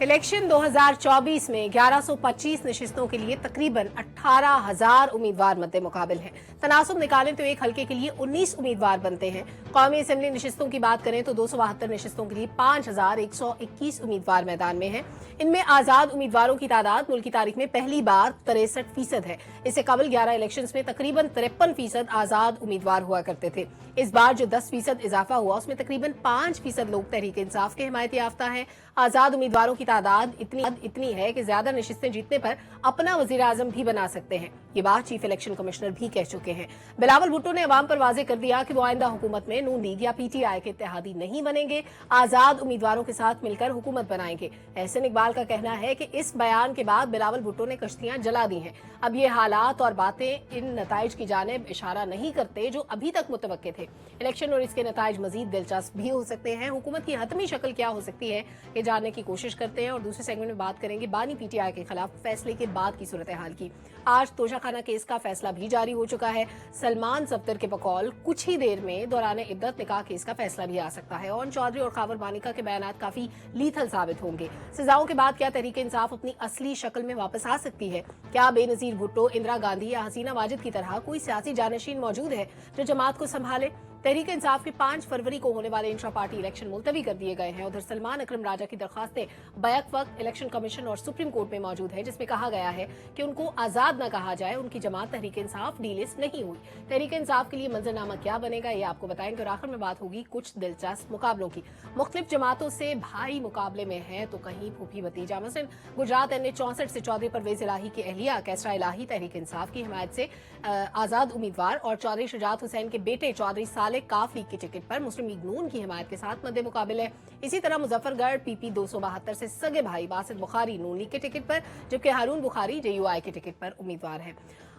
Election 2024 में 1125 नशिस्तों के लिए तकरीबन 18,000 उम्मीदवार मद्दे मुकाबिल हैं। तनासुब निकालें तो एक हल्के के लिए 19 उम्मीदवार बनते हैं। कौमी असेंबली नशिस्तों की बात करें तो 272 नशिस्तों के लिए 5,121 उम्मीदवार मैदान में हैं। इनमें आजाद उम्मीदवारों की तादाद मुल्क की तारीख में पहली बार 63% है। इससे कबल 11 इलेक्शंस में तकरीबन 53% आजाद उम्मीदवार हुआ करते थे। इस बार जो 10% इजाफा हुआ उसमें तकरीबन 5% लोग तहरीक इंसाफ के हिमायत याफ्ता हैं। आजाद उम्मीदवारों की तादाद इतनी है कि ज्यादा नशिस्तें जीतने पर अपना वजीर आजम भी बना सकते हैं। ये बात चीफ इलेक्शन कमिश्नर भी कह चुके हैं। बिलावल भुट्टो ने अवाम पर वाजे कर दिया कि वो आइंदा हुकूमत में नून लीग या पीटीआई के इत्तेहादी नहीं बनेंगे, आजाद उम्मीदवारों के साथ मिलकर हुकूमत बनाएंगे। एहसन इकबाल का कहना है कि इस बयान के बाद बिलावल भुट्टो ने कश्तियां जला दी हैं। अब ये हालात और बातें इन नताइज की जानिब इशारा नहीं करते जो अभी तक मुतवक्के थे। इलेक्शन और इसके नताइज मजीद दिलचस्प भी हो सकते हैं। हुकूमत की हतमी शक्ल क्या हो सकती है ये जानने की कोशिश करते हैं और दूसरे सेगमेंट में बात करेंगे बानी पीटीआई के खिलाफ फैसले के बाद की सूरत हाल की। आज तोशाखाना केस का फैसला भी जारी हो चुका है। सलमान सफ्दर के बकौल कुछ ही देर में दौरान इद्दत निकाह केस का फैसला भी आ सकता है। और चौधरी और खावर बानिका के बयानात काफी लीथल साबित होंगे। सजाओं के बाद क्या तहरीक इंसाफ अपनी असली शक्ल में वापस आ सकती है? क्या बेनजीर भुट्टो, इंदिरा गांधी या हसीना वाजिद की तरह कोई सियासी जानशीन मौजूद है जो जमात को संभाले? तहरीक इंसाफ के 5 फरवरी को होने वाले इंट्रा पार्टी इलेक्शन मुलतवी कर दिए गए हैं। उधर सलमान अकरम राजा की दरखास्तें बैक वक्त इलेक्शन कमीशन और सुप्रीम कोर्ट में मौजूद है, जिसमें कहा गया है कि उनको आजाद न कहा जाए। उनकी जमात तहरीक इंसाफ डीलिस्ट नहीं हुई। तहरीक इंसाफ के लिए मंजरनामा क्या बनेगा ये आपको बताएंगे। और आखिर में बात होगी कुछ दिलचस्प मुकाबलों की। मुख्तलिफ जमातों से भाई मुकाबले में है तो कहीं फूफी भतीजा। मसलन गुजरात एन 64 से चौधरी परवेज इलाही की अहलिया कैसरा इलाही तहरीक इंसाफ की हिमायत से आजाद उम्मीदवार और चौधरी शुजात हुसैन के बेटे चौधरी साले काफ लीग की टिकट पर मुस्लिम लीग नून की हिमायत के साथ मद्दे मुकाबिल है। इसी तरह मुजफ्फरगढ़ पीपी 272 से सगे भाई बासित बुखारी नून लीग के टिकट पर, जबकि हारून बुखारी जेयूआई के टिकट पर उम्मीदवार है।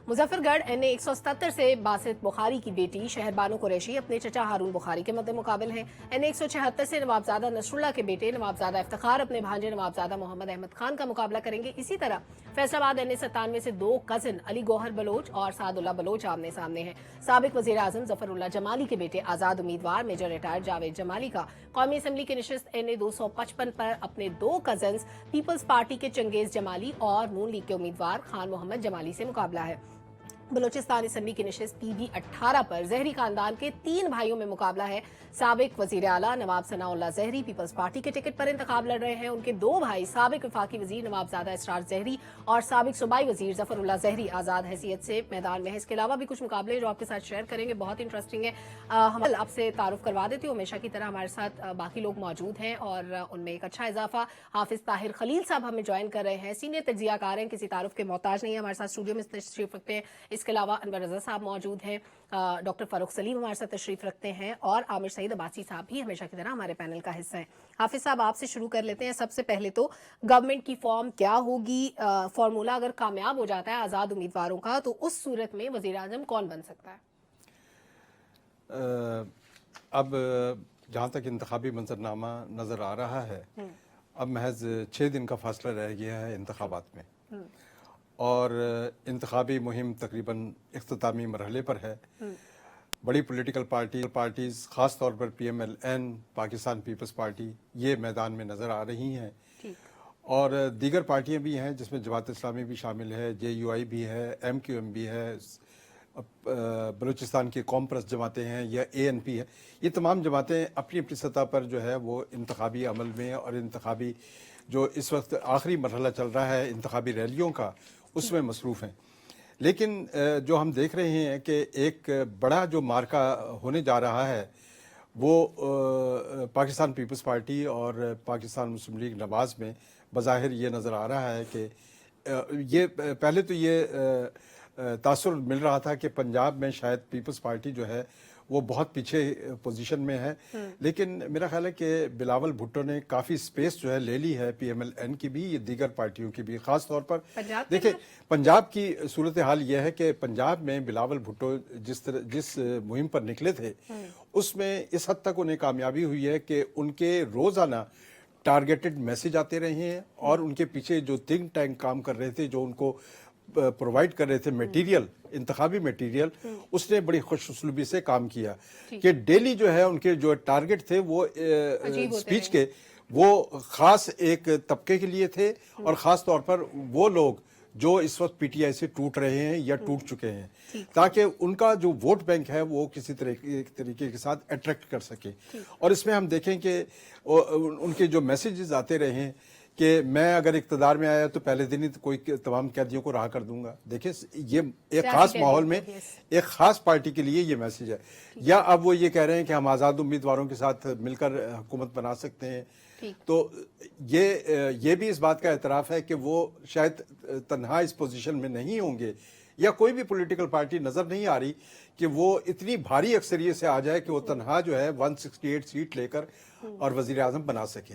मुजफ्फरगढ़ एनए 177 से बासित बुखारी की बेटी शहरबानो कुरैशी अपने चचा हारून बुखारी के मद्दे मुकाबिल हैं। एनए 176 से नवाबजादा नसरुल्लाह के बेटे नवाबजादा इफ्तिखार अपने भांजे नवाबजादा मोहम्मद अहमद खान का मुकाबला करेंगे। इसी तरह फैसलाबाद एनए 97 से 2 कजिन अली गौहर बलोच और सादुल्ला बलोच आमने सामने हैं। साबिक वजीर आजम जफरुल्लाह जमाली के बेटे आजाद उम्मीदवार मेजर रिटायर्ड जावेद जमाली का कौमी असम्बली की नशिस्त एनए 255 पर अपने 2 कजन्स पीपल्स पार्टी के चंगेज जमाली और नून लीग के उम्मीदवार खान मोहम्मद जमाली से मुकाबला है। बलोचिस्तान असम्बली की नशिस्त पीबी 18 पर जहरी खानदान के 3 भाइयों में मुकाबला है। साबिक वजीर आला नवाब सनाउल्लाह जहरी पीपल्स पार्टी के टिकट पर इंतखाब लड़ रहे हैं। उनके 2 भाई साबिक वफाकी वजीर नवाबजादा इसरार जहरी और साबिक सूबाई वजीर जफरुल्लाह जहरी आजाद हैसियत से मैदान में है। इसके अलावा भी कुछ मुकाबले जो आपके साथ शेयर करेंगे, बहुत इंटरेस्टिंग है। हम आपसे तारुफ करवा देती हूँ। हमेशा की तरह हमारे साथ बाकी लोग मौजूद हैं और उनमें एक अच्छा इजाफा हाफिज ताहिर खलील साहब हमें ज्वाइन कर रहे हैं। सीनियर तज्जियाकार हैं, किसी तारुफ के मोहताज नहीं है, हमारे साथ स्टूडियो में तशरीफ रखते हैं। इसके अलावा अनवर रजा साहब मौजूद हैं, डॉक्टर फारूक सलीम हमारे साथ तशरीफ रखते हैं और आमिर सईद अब्बासी साहब भी हमेशा की तरह हमारे पैनल का हिस्सा है। हाफिज साहब आपसे शुरू कर लेते हैं। सबसे पहले तो गवर्नमेंट की फॉर्म क्या होगी? फॉर्मूला अगर कामयाब हो जाता है आजाद उम्मीदवारों का तो उस सूरत में वजीर आजम कौन बन सकता है? अब जहाँ तक इंतखाबी मंजरनामा नजर आ रहा है, अब महज 6 दिन का फासला रह गया है इंतखाबात में और इंतखाबी मुहिम तकरीबन इख्तितामी मरहले पर है। बड़ी पॉलिटिकल पार्टीज़ ख़ास तौर पर PMLN पाकिस्तान पीपल्स पार्टी ये मैदान में नज़र आ रही हैं और दीगर पार्टियां भी हैं जिसमें जमात इस्लामी भी शामिल है, JUI भी है, MQM भी है, बलूचिस्तान की कौम परस्त जमातें हैं या ANP है। ये तमाम जमातें अपनी अपनी सतह पर जो है वो इंतखाबी अमल में और इंतखाबी जो इस वक्त आखिरी मरहला चल रहा है इंतखाबी रैलियों का उसमें मसरूफ़ हैं। लेकिन जो हम देख रहे हैं कि एक बड़ा जो मार्का होने जा रहा है वो पाकिस्तान पीपल्स पार्टी और पाकिस्तान मुस्लिम लीग नवाज़ में बज़ाहिर ये नज़र आ रहा है कि ये पहले तो ये तासुर मिल रहा था कि पंजाब में शायद पीपल्स पार्टी जो है वो बहुत पीछे पोजीशन में है, लेकिन मेरा ख्याल है कि बिलावल भुट्टो ने काफ़ी स्पेस जो है ले ली है PMLN की भी, ये दीगर पार्टियों की भी। ख़ास तौर पर देखिए पंजाब की सूरत हाल यह है कि पंजाब में बिलावल भुट्टो जिस मुहिम पर निकले थे उसमें इस हद तक उन्हें कामयाबी हुई है कि उनके रोज़ाना टारगेटेड मैसेज आते रहे हैं और उनके पीछे जो थिंक टैंक काम कर रहे थे, जो उनको प्रोवाइड कर रहे थे मटेरियल, इंतखाबी मटेरियल, उसने बड़ी खुश उसलूबी से काम किया कि डेली जो है उनके जो टारगेट थे वो स्पीच के वो खास एक तबके के लिए थे और ख़ास तौर पर वो लोग जो इस वक्त पीटीआई से टूट रहे हैं या टूट चुके हैं, ताकि उनका जो वोट बैंक है वो किसी तरीके के साथ अट्रैक्ट कर सके। और इसमें हम देखें कि उनके जो मैसेजेस आते रहे हैं कि मैं अगर इक़्तिदार में आया तो पहले दिन ही तो कोई तमाम कैदियों को रहा कर दूंगा। देखिए ये एक खास माहौल में एक खास पार्टी के लिए ये मैसेज है। या अब वो ये कह रहे हैं कि हम आज़ाद उम्मीदवारों के साथ मिलकर हुकूमत बना सकते हैं। तो ये भी इस बात का एतराफ़ है कि वो शायद तन्हा इस पोजीशन में नहीं होंगे, या कोई भी पॉलिटिकल पार्टी नज़र नहीं आ रही कि वो इतनी भारी अक्सरियत से आ जाए कि वो तन्हा जो है 168 सीट लेकर और वज़ीर आज़म बना सके।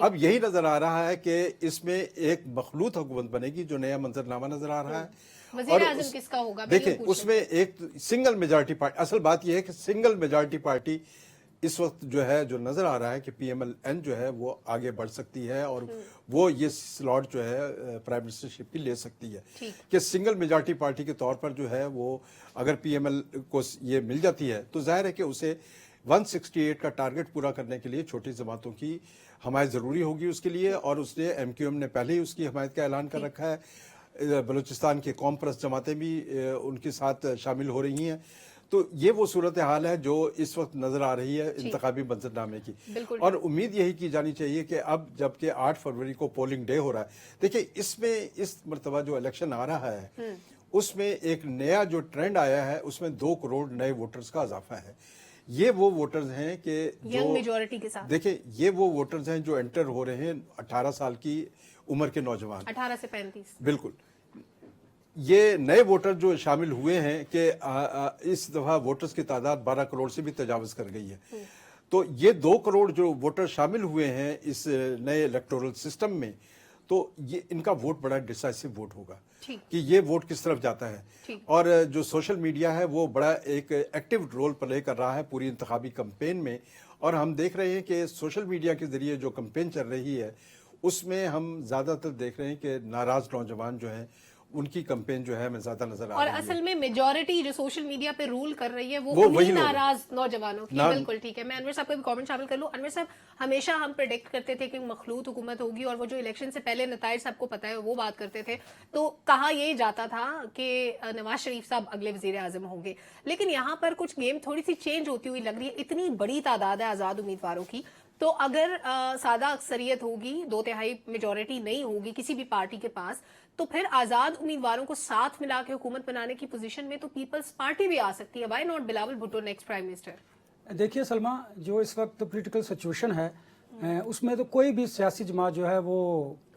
अब यही नज़र आ रहा है कि इसमें एक मखलूत हुकूमत बनेगी, जो नया मंजरनामा नज़र आ रहा है। वज़ीर आज़म किसका होगा? देखें, उसमें एक सिंगल मेजॉरिटी पार्टी, असल बात यह है कि सिंगल मेजॉरिटी पार्टी इस वक्त जो है, जो नजर आ रहा है कि पीएमएल-एन जो है वो आगे बढ़ सकती है और वो ये स्लॉट जो है प्राइम मिनिस्टरशिप की ले सकती है। कि सिंगल मेजॉरिटी पार्टी के तौर पर जो है वो अगर पीएमएल को ये मिल जाती है तो जाहिर है कि उसे 168 का टारगेट पूरा करने के लिए छोटी जमातों की हमायत ज़रूरी होगी उसके लिए, और उसने एमक्यूएम ने पहले ही उसकी हमायत का ऐलान कर रखा है। बलूचिस्तान की कौम परस्त जमातें भी उनके साथ शामिल हो रही हैं। तो ये वो सूरत हाल है जो इस वक्त नजर आ रही है इंतखाबी मंजरनामे की। और उम्मीद यही की जानी चाहिए कि अब जबकि 8 फरवरी को पोलिंग डे हो रहा है, देखिए इसमें इस मरतबा जो इलेक्शन आ रहा है उसमें एक नया जो ट्रेंड आया है, उसमें 2 करोड़ नए वोटर्स का इजाफा है। ये वो वोटर्स हैं कि जो मेजॉरिटी के साथ, देखिए ये वो वोटर्स हैं जो एंटर हो रहे हैं 18 साल की उम्र के नौजवान, 18 से 35। बिल्कुल। ये नए वोटर जो शामिल हुए हैं कि इस दफा वोटर्स की तादाद 12 करोड़ से भी तजावज कर गई है। तो ये 2 करोड़ जो वोटर शामिल हुए हैं इस नए इलेक्टोरल सिस्टम में, तो ये इनका वोट बड़ा डिसाइसिव वोट होगा कि ये वोट किस तरफ जाता है। और जो सोशल मीडिया है वो बड़ा एक एक्टिव रोल प्ले कर रहा है पूरी इंतखाबी कैंपेन में। और हम देख रहे हैं कि सोशल मीडिया के जरिए जो कैंपेन चल रही है उसमें हम ज्यादातर देख रहे हैं कि नाराज नौजवान जो हैं उनकी कैंपेन जो है हमें ज्यादा नजर आ रही है। और असल में मेजॉरिटी जो सोशल मीडिया पे रूल कर रही है वो वही नाराज नौजवानों की। बिल्कुल ठीक है। मैं अनवर साहब का भी कमेंट शामिल कर लूं। अनवर साहब, हमेशा हम प्रेडिक्ट करते थे कि मखलूत हुकूमत होगी और वो जो इलेक्शन से पहले नताइज सबको पता है वो बात करते थे, तो कहा यही जाता था कि नवाज शरीफ साहब अगले वजीर आजम होंगे। लेकिन यहाँ पर कुछ गेम थोड़ी सी चेंज होती हुई लग रही है। इतनी बड़ी तादाद है आजाद उम्मीदवारों की, तो अगर सादा अक्सरियत होगी, 2/3 मेजॉरिटी नहीं होगी किसी भी पार्टी के पास, तो फिर आजाद उम्मीदवारों को साथ मिला के हुकूमत बनाने की पोजीशन में तो पीपल्स पार्टी भी आ सकती है। Why not Bilawal Bhutto next prime minister? देखिए सलमा, जो इस वक्त पॉलिटिकल सिचुएशन है उसमें तो कोई भी सियासी जमात जो है वो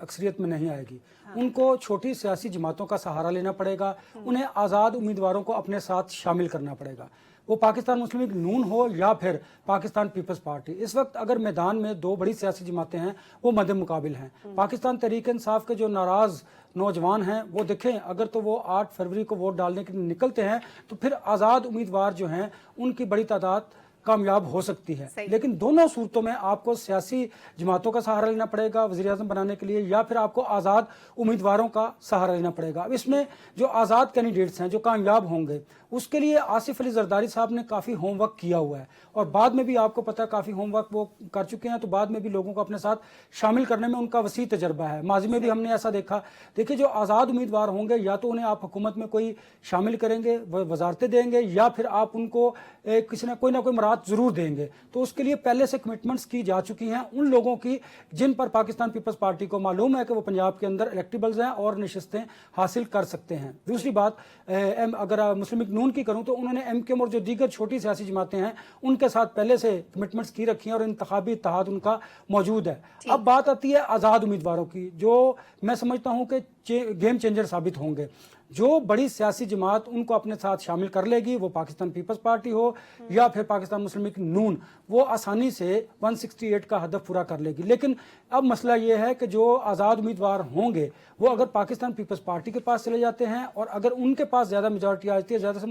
अक्सरियत में नहीं आएगी। उनको छोटी सियासी जमातों का सहारा लेना पड़ेगा, उन्हें आज़ाद उम्मीदवारों को अपने साथ शामिल करना पड़ेगा, वो पाकिस्तान मुस्लिम लीग नून हो या फिर पाकिस्तान पीपल्स पार्टी। इस वक्त अगर मैदान में 2 बड़ी सियासी जमातें हैं वो मद्दे मुकाबिल हैं। पाकिस्तान तहरीक इंसाफ के जो नाराज नौजवान हैं वो देखें, अगर तो वो 8 फरवरी को वोट डालने के लिए निकलते हैं तो फिर आज़ाद उम्मीदवार जो हैं उनकी बड़ी तादाद कामयाब हो सकती है। लेकिन दोनों सूरतों में आपको सियासी जमातों का सहारा लेना पड़ेगा वज़ीर आज़म बनाने के लिए, या फिर आपको आज़ाद उम्मीदवारों का सहारा लेना पड़ेगा। अब इसमें जो आज़ाद कैंडिडेट्स हैं जो कामयाब होंगे उसके लिए आसिफ अली जरदारी साहब ने काफ़ी होमवर्क किया हुआ है और बाद में भी आपको पता है काफ़ी होमवर्क वो कर चुके हैं, तो बाद में भी लोगों को अपने साथ शामिल करने में उनका वसी तजर्बा है। माजी में भी हमने ऐसा देखा। देखिए, जो आज़ाद उम्मीदवार होंगे या तो उन्हें आप हुकूमत में कोई शामिल करेंगे, वजारतें देंगे, या फिर आप उनको किसी ना कोई मराद ज़रूर देंगे। तो उसके लिए पहले से कमिटमेंट्स की जा चुकी हैं उन लोगों की जिन पर पाकिस्तान पीपल्स पार्टी को मालूम है कि वो पंजाब के अंदर इलेक्टेबल्स हैं और नशिस्तें हासिल कर सकते हैं। दूसरी बात, अगर मुस्लिम लीग नून की करूं तो उन्होंने एमक्यूएम और जो दीगर छोटी सियासी जमातें हैं उनके साथ पहले से कमिटमेंट्स की रखी हैं और इंतखाबी इत्तेहाद उनका मौजूद है। अब बात आती है आज़ाद उम्मीदवारों की, जो मैं समझता हूं कि गेम चेंजर साबित होंगे। जो बड़ी सियासी जमात उनको अपने साथ शामिल कर लेगी, वो पाकिस्तान पीपल्स पार्टी हो या फिर पाकिस्तान मुस्लिम लीग नून, वो आसानी से 168 का हदफ पूरा कर लेगी। लेकिन अब मसला ये है कि जो आज़ाद उम्मीदवार होंगे वो अगर पाकिस्तान पीपल्स पार्टी के पास चले जाते हैं और अगर उनके पास ज़्यादा मेजॉरिटी आती है, ज़्यादा से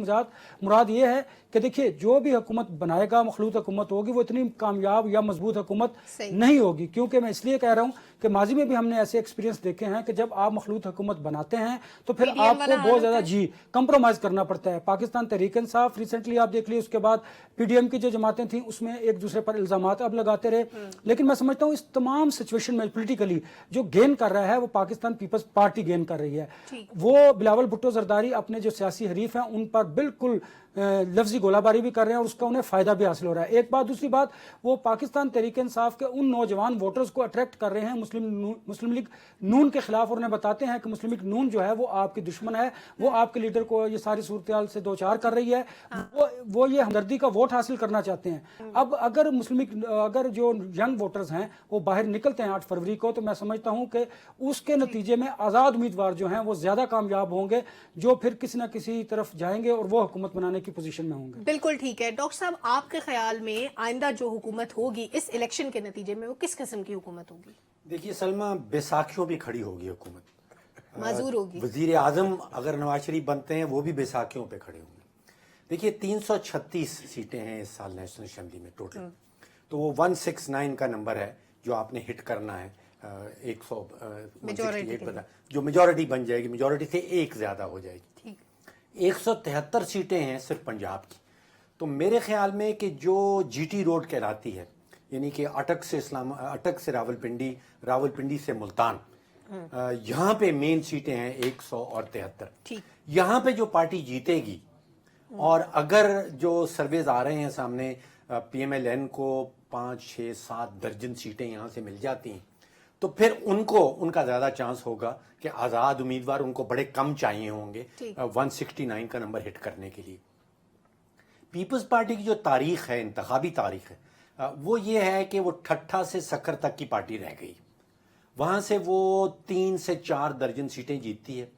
मुराद ये है कि देखिए जो भी हुकूमत बनाएगा, मखलूत हुकूमत होगी, वो इतनी कामयाब या मजबूत हुकूमत नहीं होगी। क्योंकि मैं इसलिए कह रहा हूँ कि माजी में भी हमने ऐसे एक्सपीरियंस देखे हैं कि जब आप मखलूत मजबूत हुकूमत बनाते हैं तो फिर PDM आपको वाला हाल बहुत ज्यादा होता है? जी कंप्रोमाइज करना पड़ता है। पाकिस्तान तहरीक इंसाफ रिसेंटली आप देख लीजिए, उसके बाद पीडीएम की जो जमातें थी उसमें एक दूसरे पर इल्जामात अब लगाते रहे, लेकिन मैं समझता हूँ इस तमाम सिचुएशन में पोलिटिकली जो गेन कर रहा है वो पाकिस्तान पीपल्स पार्टी गेन कर रही है। वो बिलावल भुट्टो जरदारी अपने जो सियासी हरीफ हैं उन पर बिल्कुल लफ्जी गोलाबारी भी कर रहे हैं और उसका उन्हें फायदा भी हासिल हो रहा है। एक बात, दूसरी बात, वो पाकिस्तान तहरीक इंसाफ के उन नौजवान वोटर्स को अट्रैक्ट कर रहे हैं मुस्लिम लीग नून के खिलाफ, और उन्हें बताते हैं कि मुस्लिम लीग नून जो है वो आपकी दुश्मन है, वो आपके लीडर को ये सारी सूरत से दो चार कर रही है, वो ये हमदर्दी का वोट हासिल करना चाहते हैं। अब अगर अगर जो यंग वोटर्स हैं वो बाहर निकलते हैं 8 फरवरी को, तो मैं समझता हूं कि उसके नतीजे में आजाद उम्मीदवार जो हैं वो ज्यादा कामयाब होंगे, जो फिर किसी ना किसी तरफ जाएंगे और वो हुकूमत बनाने की पोजीशन में होंगे। बिल्कुल ठीक है। डॉक्टर साहब, आपके ख्याल में आइंदा जो हुकूमत होगी इस इलेक्शन के नतीजे में वो किस किस्म की हुकूमत होगी? देखिए सलमा, बैसाखियों भी खड़ी होगी हुकूमत, माजूर होगी। वजीर आजम अगर नवाज शरीफ बनते हैं वो भी बैसाखियों पे खड़े होंगे। देखिए 336 सीटें हैं इस साल नेशनल असेंबली में टोटल, तो वो 169 का नंबर है जो आपने हिट करना है। 168 जो मेजॉरिटी बन जाएगी, मेजॉरिटी से एक ज्यादा हो जाएगी। 173 सीटें हैं सिर्फ पंजाब की। तो मेरे ख्याल में कि जो जीटी रोड कहलाती है, यानी कि अटक से रावलपिंडी, रावलपिंडी से मुल्तान, यहाँ पे मेन सीटें हैं 173। यहाँ पे जो पार्टी जीतेगी, और अगर जो सर्वेज आ रहे हैं सामने, पीएमएलएन को 5, 6, 7 दर्जन सीटें यहाँ से मिल जाती हैं, तो फिर उनका ज्यादा चांस होगा कि आजाद उम्मीदवार उनको बड़े कम चाहिए होंगे 169 का नंबर हिट करने के लिए। पीपल्स पार्टी की जो तारीख है, इंतखाबी तारीख है, वो ये है कि वो ठट्ठा से सखर तक की पार्टी रह गई। वहां से वो 3 से 4 दर्जन सीटें जीतती है।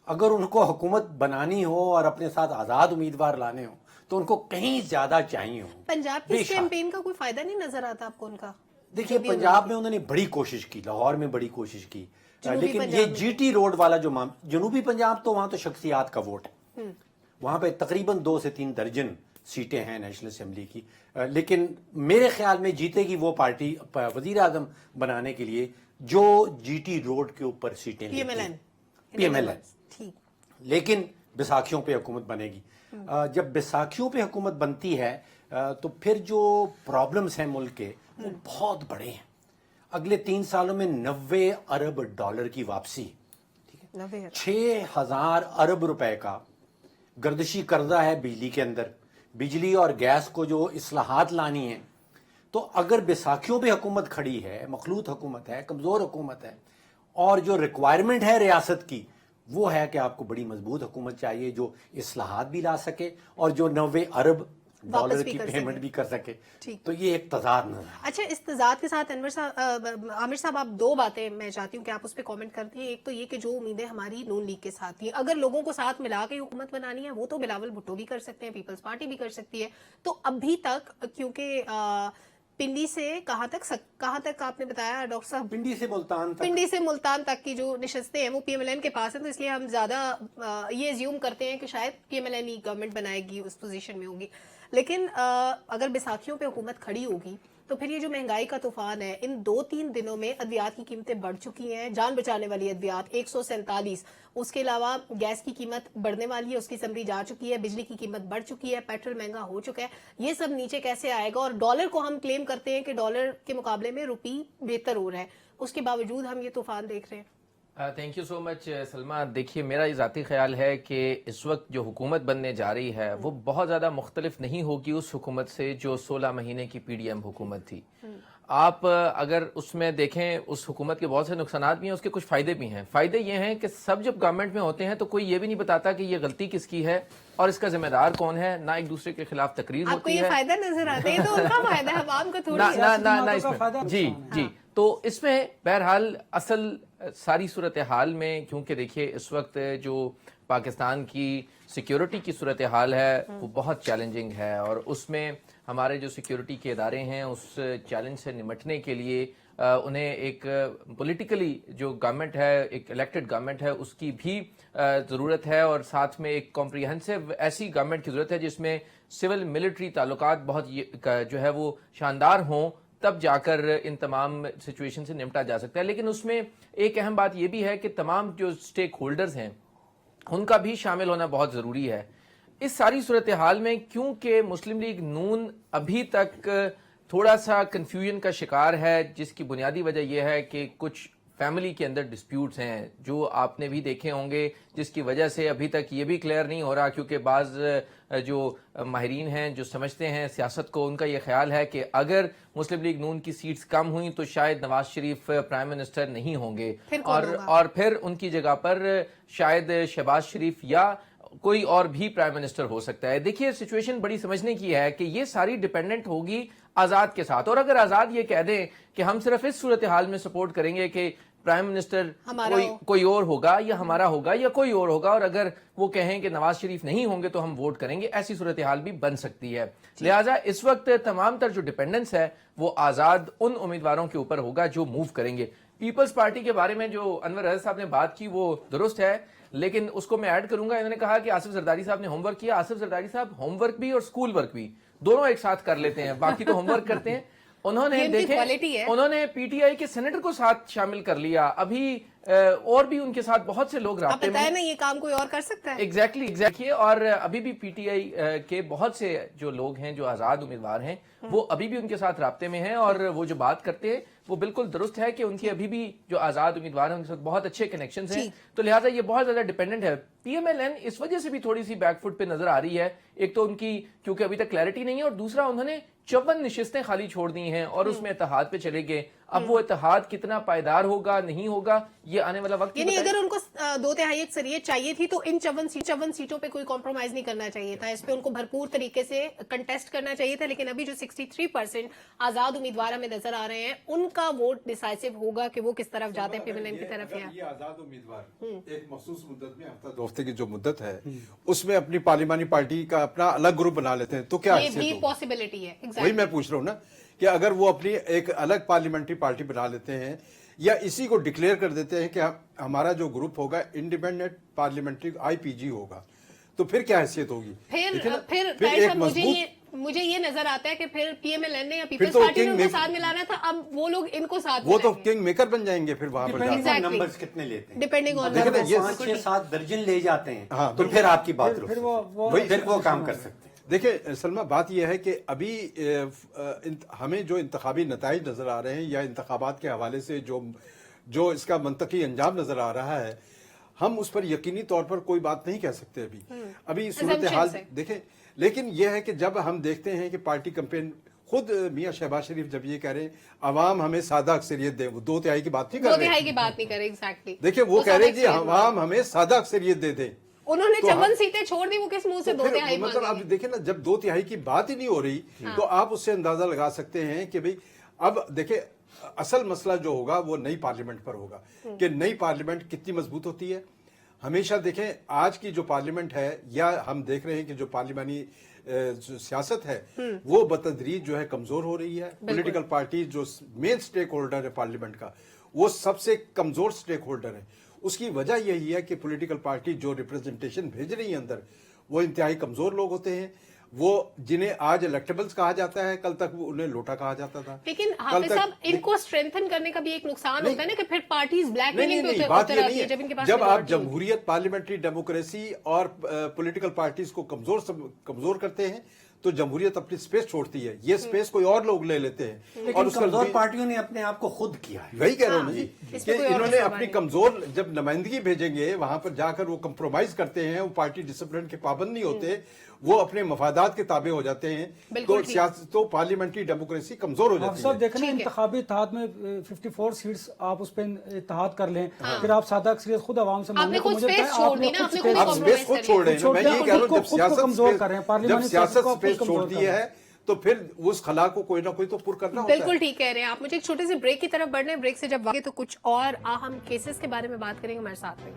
अगर उनको हुकूमत बनानी हो और अपने साथ आजाद उम्मीदवार लाने हो तो उनको कहीं ज्यादा चाहिए हो। पंजाब की कैंपेन का कोई फायदा नहीं नजर आता आपको उनका? देखिए पंजाब में उन्होंने बड़ी कोशिश की, लाहौर में बड़ी कोशिश की, लेकिन ये जीटी रोड वाला जो जनूबी पंजाब, तो वहां तो शख्सियात का वोट है। वहां पे तकरीबन 2 से 3 दर्जन सीटें हैं नेशनल असेंबली की, लेकिन मेरे ख्याल में जीतेगी वो पार्टी वजीर आजम बनाने के लिए जो जीटी रोड के ऊपर सीटें पीएमएलएन। लेकिन बैसाखियों पे हुकूमत बनेगी। जब बैसाखियों पे हुकूमत बनती है तो फिर जो प्रॉब्लम्स हैं मुल्क के वो बहुत बड़े हैं। अगले 3 सालों में 90 अरब डॉलर की वापसी, ठीक है, 6000 अरब रुपए का गर्दिशी कर्जा है बिजली के अंदर। बिजली और गैस को जो इस्लाहात लानी है, तो अगर बैसाखियों पे हुकूमत खड़ी है, मखलूत हुकूमत है, कमजोर हुकूमत है, और जो रिक्वायरमेंट है रियासत की वो है कि आपको बड़ी मजबूत हुकूमत चाहिए जो इस्लाहात भी ला सके और जो 90 अरब डॉलर की पेमेंट भी कर सके। तो ये एक तजाद नजर है। अच्छा, इस तजाद के साथ आमिर साहब, आप 2 बातें मैं चाहती हूँ कि आप उस पर कमेंट करती हैं। एक तो ये कि जो उम्मीदें हमारी नून लीग के साथ थी, अगर लोगों को साथ मिला के हुकूमत बनानी है वो तो बिलावल भुट्टो भी कर सकते हैं, पीपल्स पार्टी भी कर सकती है। तो अभी तक क्योंकि पिंडी से कहाँ तक आपने बताया डॉक्टर साहब? पिंडी से मुल्तान तक की जो निशस्तें हैं वो पीएमएलएन के पास है, तो इसलिए हम ज्यादा ये एज्यूम करते हैं कि शायद पीएमएलएन ही गवर्नमेंट बनाएगी, उस पोजीशन में होगी। लेकिन अगर बैसाखियों पे हुकूमत खड़ी होगी तो फिर ये जो महंगाई का तूफान है, इन 2-3 दिनों में अद्वियात की कीमतें बढ़ चुकी हैं। जान बचाने वाली अद्वियात 147, उसके अलावा गैस की कीमत बढ़ने वाली है, उसकी समरी जा चुकी है, बिजली की कीमत बढ़ चुकी है, पेट्रोल महंगा हो चुका है। ये सब नीचे कैसे आएगा? और डॉलर को हम क्लेम करते हैं कि डॉलर के मुकाबले में रुपी बेहतर हो रहा है, उसके बावजूद हम ये तूफान देख रहे हैं। Thank you so much Salma. देखिए, मेरा ये ज़ाती ख्याल है कि इस वक्त जो हुकूमत बनने जा रही है वो बहुत ज़्यादा मुख्तलिफ नहीं होगी उस हुकूमत से जो 16 महीने की पीडीएम हुकूमत थी। आप अगर उसमें देखें, उस हुकूमत के बहुत से नुकसानात भी हैं, उसके कुछ फ़ायदे भी हैं। फ़ायदे ये हैं कि सब जब गवर्नमेंट में होते हैं तो कोई ये भी नहीं बताता कि ये गलती किसकी है और इसका जिम्मेदार कौन है, ना एक दूसरे के खिलाफ तकरीर होती है। फायदा नजर आता है तो उनका फायदा है, आवाम को थोड़ी ना इसमें जी। तो इसमें बहरहाल असल सारी सूरत हाल में, क्योंकि देखिए इस वक्त जो पाकिस्तान की सिक्योरिटी की सूरत हाल है वो बहुत चैलेंजिंग है, और उसमें हमारे जो सिक्योरिटी के इदारे हैं उस चैलेंज से निमटने के लिए उन्हें एक पॉलिटिकली जो गवर्नमेंट है, एक इलेक्टेड गवर्नमेंट है, उसकी भी ज़रूरत है, और साथ में एक कॉम्प्रिहेंसिव ऐसी गवर्नमेंट की ज़रूरत है जिसमें सिविल मिलिट्री ताल्लुकात बहुत जो है वो शानदार हों, تب جا کر ان تمام سچویشن سے نمٹا جا سکتا ہے. لیکن اس میں ایک اہم بات یہ بھی ہے کہ تمام جو سٹیک ہولڈرز ہیں ان کا بھی شامل ہونا بہت ضروری ہے اس ساری صورتحال میں, کیونکہ مسلم لیگ نون ابھی تک تھوڑا سا کنفیوژن کا شکار ہے, جس کی بنیادی وجہ یہ ہے کہ کچھ فیملی کے اندر ڈسپیوٹس ہیں جو آپ نے بھی دیکھے ہوں گے, جس کی وجہ سے ابھی تک یہ بھی کلیئر نہیں ہو رہا, کیونکہ بعض جو ماہرین ہیں جو سمجھتے ہیں سیاست کو, ان کا یہ خیال ہے کہ اگر مسلم لیگ نون کی سیٹس کم ہوئیں تو شاید نواز شریف پرائم منسٹر نہیں ہوں گے, اور پھر ان کی جگہ پر شاید شہباز شریف یا کوئی اور بھی پرائم منسٹر ہو سکتا ہے. دیکھیے سچویشن بڑی سمجھنے کی ہے کہ یہ ساری ڈیپینڈنٹ ہوگی آزاد کے ساتھ, اور اگر آزاد یہ کہہ دیں کہ ہم صرف اس صورتحال میں سپورٹ کریں گے کہ پرائم منسٹر کوئی اور ہوگا یا ہمارا ہوگا یا کوئی اور ہوگا, اور اگر وہ کہیں کہ نواز شریف نہیں ہوں گے تو ہم ووٹ کریں گے, ایسی صورتحال بھی بن سکتی ہے. لہٰذا اس وقت تمام تر جو ڈیپینڈنس ہے وہ آزاد ان امیدواروں کے اوپر ہوگا جو موو کریں گے. پیپلز پارٹی کے بارے میں جو انور رضا صاحب نے بات کی وہ درست ہے, لیکن اس کو میں ایڈ کروں گا. انہوں نے کہا کہ آصف زرداری صاحب نے ہوم ورک کیا. آصف زرداری صاحب ہوم ورک بھی اور اسکول ورک بھی دونوں ایک ساتھ کر لیتے ہیں, باقی تو ہوم ورک کرتے ہیں. انہوں نے دیکھے انہوں نے پی ٹی آئی کے سینیٹر کو ساتھ شامل کر لیا, ابھی اور بھی ان کے ساتھ بہت سے لوگ رابطے میں ہیں. یہ کام کوئی اور کر سکتا ہے. ایگزیکٹلی, اور ابھی بھی پی ٹی آئی کے بہت سے جو لوگ ہیں جو آزاد امیدوار ہیں وہ ابھی بھی ان کے ساتھ رابطے میں ہیں, اور وہ جو بات کرتے ہیں وہ بالکل درست ہے کہ ان کی ابھی بھی جو آزاد امیدوار ہیں ان کے ساتھ بہت اچھے کنیکشنز ہیں. تو لہٰذا یہ بہت زیادہ ڈیپینڈنٹ ہے. پی ایم ایل این اس وجہ سے بھی تھوڑی سی بیک فٹ پہ نظر آ رہی ہے, ایک تو ان کی کیونکہ ابھی تک کلیئرٹی نہیں ہے, اور دوسرا انہوں نے 54 نشستیں خالی چھوڑ دی ہیں اور اس میں اتحاد پہ چلے گئے. اب وہ اتحاد کتنا پائیدار ہوگا نہیں ہوگا یہ آنے والا وقت, یعنی اگر ان کو 2/3 اکثریت چاہیے تھی تو ان 54 سیٹوں پہ کوئی کمپرومائز نہیں کرنا چاہیے تھا, اس پہ ان کو بھرپور طریقے سے کنٹیسٹ کرنا چاہیے تھا. لیکن ابھی جو 63% آزاد امیدوار ہمیں نظر آ رہے ہیں ان کا ووٹ ڈیسائسو ہوگا کہ وہ کس طرف جاتے ہیں, پی ایم ایل این کی طرف. یہ آزاد امیدوار ایک مخصوص مدت میں ہفتہ دو ہفتے کی جو مدت ہے اس میں اپنی پارلیمانی پارٹی کا اپنا الگ گروپ بنا لیتے ہیں تو کیا یہ بھی پاسبلٹی ہے. وہی میں پوچھ رہا ہوں نا کہ اگر وہ اپنی ایک الگ پارلیمنٹری پارٹی بنا لیتے ہیں یا اسی کو ڈکلیئر کر دیتے ہیں کہ ہمارا جو گروپ ہوگا انڈیپینڈنٹ پارلیمنٹری آئی پی جی ہوگا, تو پھر کیا حیثیت ہوگی. پھر مجھے یہ نظر آتا ہے کہ پھر پی ایم ایل این نے یا پیپلز پارٹی نے ان کو ساتھ ملانا تھا, اب وہ لوگ ان کو ساتھ وہ تو کنگ میکر بن جائیں گے. پھر وہاں پر نمبرز کتنے لیتے ہیں ڈیپینڈنگ آن 5-6-7 درجن لے جاتے ہیں تو پھر آپ کی بات پھر وہ کام کر سکتے ہیں. دیکھیں سلمہ, بات یہ ہے کہ ابھی ہمیں جو انتخابی نتائج نظر آ رہے ہیں یا انتخابات کے حوالے سے جو اس کا منطقی انجام نظر آ رہا ہے, ہم اس پر یقینی طور پر کوئی بات نہیں کہہ سکتے ابھی صورتحال دیکھیں. لیکن یہ ہے کہ جب ہم دیکھتے ہیں کہ پارٹی کمپین خود میاں شہباز شریف جب یہ کہہ رہے ہیں عوام ہمیں سادہ اکثریت دے, وہ 2/3 کی بات نہیں کر رہے, 2/3 کی بات نہیں کر رہے. ایگزیکٹلی دیکھیں وہ کہہ رہے ہیں کہ عوام ہمیں سادہ اکثریت دے دیں. انہوں نے 54 سیٹیں چھوڑ دی, وہ کس منہ سے 2/3 مطلب اب دیکھیں نا, جب 2/3 کی بات ہی نہیں ہو رہی تو آپ اس سے اندازہ لگا سکتے ہیں کہ بھئی اب دیکھیں اصل مسئلہ جو ہوگا وہ نئی پارلیمنٹ پر ہوگا کہ نئی پارلیمنٹ کتنی مضبوط ہوتی ہے. ہمیشہ دیکھیں آج کی جو پارلیمنٹ ہے یا ہم دیکھ رہے ہیں کہ جو پارلیمانی سیاست ہے وہ بتدریج جو ہے کمزور ہو رہی ہے. پولیٹیکل پارٹی جو مین سٹیک ہولڈر ہے پارلیمنٹ کا وہ سب سے کمزور سٹیک ہولڈر ہے. اس کی وجہ یہی ہے کہ پولیٹیکل پارٹی جو ریپرزنٹیشن بھیج رہی ہے اندر وہ انتہائی کمزور لوگ ہوتے ہیں, وہ جنہیں آج الیکٹیبلز کہا جاتا ہے, کل تک انہیں لوٹا کہا جاتا تھا. لیکن حافظ صاحب ان کو اسٹرینتھن کرنے کا بھی ایک نقصان ہوتا ہے نا کہ پھر پارٹیز بلیک میلنگ پہ بات یہ نہیں ہے. جب آپ جمہوریت, پارلیمنٹری ڈیموکریسی اور پولیٹیکل پارٹیز کو کمزور کرتے ہیں تو جمہوریت اپنی سپیس چھوڑتی ہے, یہ سپیس کوئی اور لوگ لے لیتے ہیں. اور کمزور پارٹیوں نے اپنے آپ کو خود کیا ہے. وہی کہہ رہا ہوں کہ انہوں نے اپنی کمزور جب نمائندگی بھیجیں گے وہاں پر جا کر وہ کمپرومائز کرتے ہیں, وہ پارٹی ڈسپلن کے پابند نہیں ہوتے, وہ اپنے مفادات کے تابع ہو جاتے ہیں, تو سیاست تو پارلیمنٹری ڈیموکریسی کمزور ہو جاتی ہے. دیکھیں انتخابی اتحاد میں 54 سیٹس آپ اس پہ اتحاد کر لیں, پھر آپ سادہ اکثریت خود عوام سے مانگیں, آپ سپیس خود چھوڑ رہے ہیں. میں یہ کہہ رہا ہوں جب سیاست سپیس چھوڑتی ہے تو پھر اس خلا کو کوئی نہ کوئی تو پر کرنا ہوتا ہے. بالکل ٹھیک کہہ رہے ہیں آپ. مجھے ایک چھوٹے سے بریک کی طرف بڑھنے, بریک سے جب واقع تو کچھ اور اہم کیسز کے بارے میں بات کریں گے ہمارے ساتھ میں.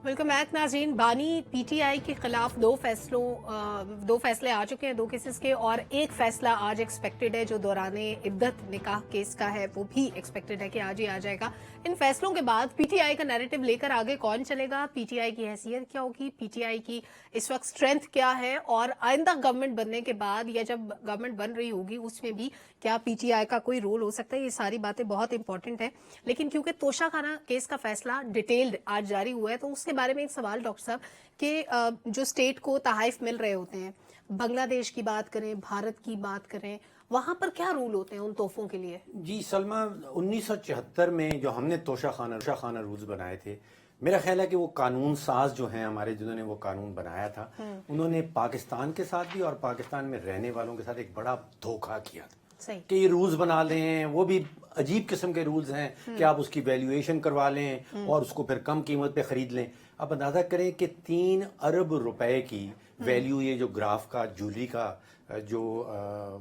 वेलकम बैक नाज़रीन। बानी पीटीआई के खिलाफ दो फैसले आ चुके हैं, 2 केसेस के, और एक फैसला आज एक्सपेक्टेड है जो दौराने इद्दत निकाह केस का है, वो भी एक्सपेक्टेड है कि आज ही आ जाएगा। इन फैसलों के बाद पीटीआई का नैरेटिव लेकर आगे कौन चलेगा, पीटीआई की हैसियत क्या होगी, पीटीआई की इस वक्त स्ट्रेंथ क्या है, और आइंदा गवर्नमेंट बनने के बाद या जब गवर्नमेंट बन रही होगी उसमें भी क्या पीटीआई का कोई रोल हो सकता है, ये सारी बातें बहुत इंपॉर्टेंट है। लेकिन क्योंकि तोशाखाना केस का फैसला डिटेल्ड आज जारी हुआ है, तो उसके बारे में एक सवाल डॉक्टर साहब कि जो स्टेट को तहाइफ मिल रहे होते हैं, बांग्लादेश की बात करें, भारत की बात करें, वहां पर क्या रूल होते हैं उन तोहफों के लिए? जी सलमा, 1974 में जो हमने तोशाखाना रूल्स बनाए थे, मेरा ख्याल है कि वो कानून साज जो हैं हमारे, जिन्होंने वो कानून बनाया था, उन्होंने पाकिस्तान के साथ भी और पाकिस्तान में रहने वालों के साथ एक बड़ा धोखा किया था सही। कि ये रूल्स बना लें, वो भी अजीब किस्म के रूल्स हैं कि आप उसकी वैल्यूएशन करवा लें और उसको फिर कम कीमत पे खरीद लें। अब अंदाजा करें कि 3 अरब रुपए की वैल्यू, ये जो ग्राफ का ज्वेलरी का जो